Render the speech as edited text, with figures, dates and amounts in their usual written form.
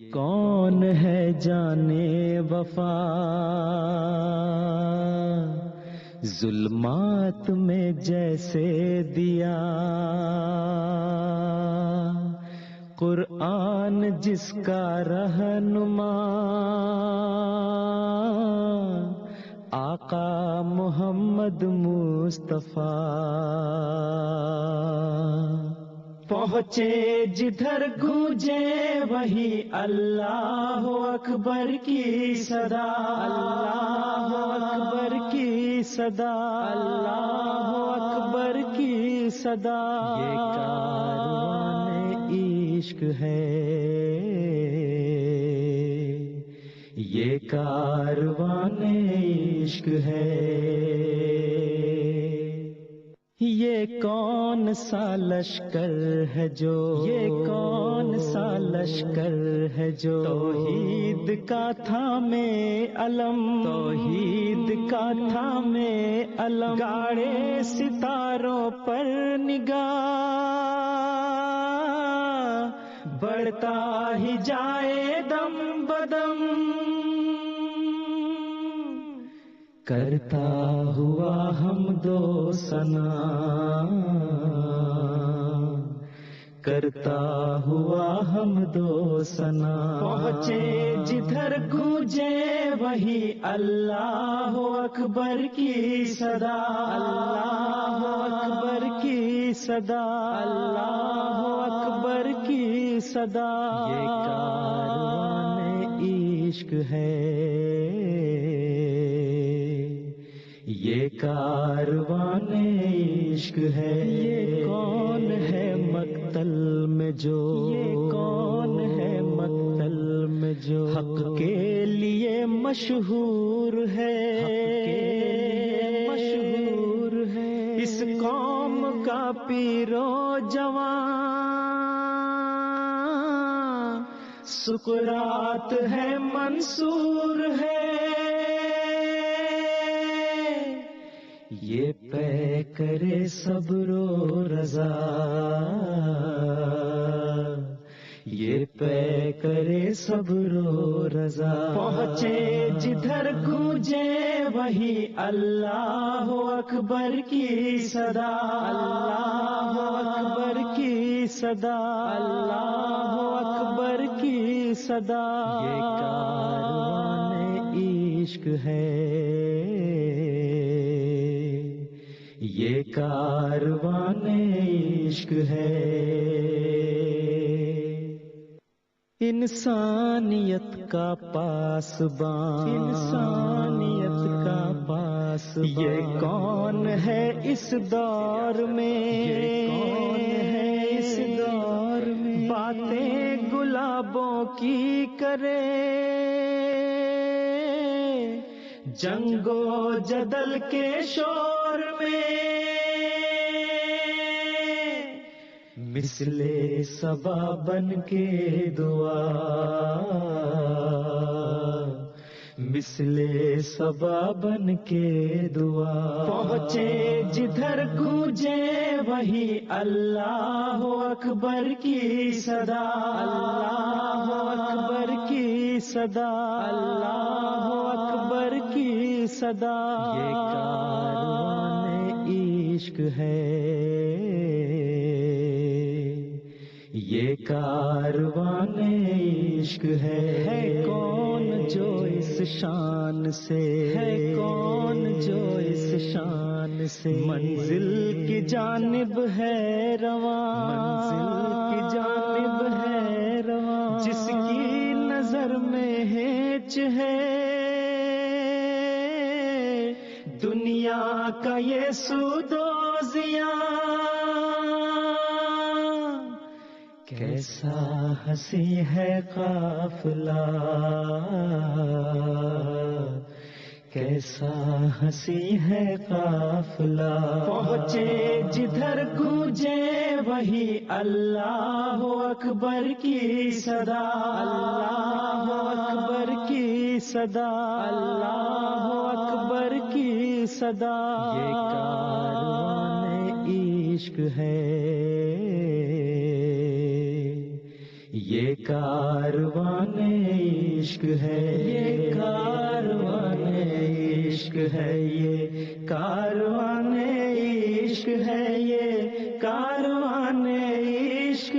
کون ہے جانے وفا ظلمات میں جیسے دیا، قرآن جس کا رہنما آقا محمد مصطفیٰ، پہنچے جدھر گونجے وہی اللہ اکبر کی صدا، اللہ اکبر کی صدا، اللہ اکبر کی صدا۔ یہ کاروان عشق ہے، یہ کاروان عشق ہے۔ یہ کون سا لشکر ہے جو، یہ کون سا لشکر ہے جو توحید کا تھامے علم، توحید کا تھامے علم، گاڑے ستاروں پر نگاہ، بڑھتا ہی جائے دم بدم، کرتا ہوا حمد و ثنا، کرتا ہوا حمد و ثنا۔ پہنچے جدھر گونجے وہی اللہ اکبر کی صدا، اللہ اکبر کی صدا، اللہ اکبر کی صدا۔ یہ کاروان عشق ہے، یہ کاروان عشق ہے۔ یہ کون ہے مقتل میں جو، یہ کون ہے مقتل میں جو حق کے لیے مشہور ہے، حق کے لیے مشہور ہے۔ اس قوم کا پیر و جوان سقراط ہے، منصور ہے۔ یہ پے کرے صبر و رضا، یہ پے کرے صبر و رضا۔ پہنچے جدھر گونجے وہی اللہ اکبر کی صدا، اللہ اکبر کی صدا، اللہ اکبر کی صدا۔ یہ کاروان عشق ہے، یہ کاروان عشق ہے۔ انسانیت کا پاسبان، انسانیت کا پاسبان، یہ کون ہے اس دور میں، یہ کون ہے اس دور میں، باتیں گلابوں کی کرے، جنگ و جدل کے شور میں، مثل صبا بن کے دعا، مثل صبا بن کے دعا۔ پہنچے جدھر گونجے وہی اللہ اکبر کی صدا، اللہ اکبر کی صدا، اللہ اکبر کی صدا۔ یہ کاروان عشق ہے، یہ کاروان عشق ہے۔ کون جو اس شان سے، ہے کون جو اس شان سے منزل کی جانب ہے رواں، منزل کی جانب ہے رواں، جس کی نظر میں ہیچ ہے دنیا کا یہ سود و زیاں۔ کیسا ہنسی ہے قافلہ، کیسا ہنسی ہے قافلہ۔ پہنچے جدھر گونجے وہی اللہ اکبر کی صدا، اللہ اکبر کی صدا، اللہ اکبر کی صدا۔ یہ کاروان عشق ہے، یہ کاروان عشق ہے، یہ کاروان عشق ہے، یہ کاروان عشق ہے، یہ کاروان عشق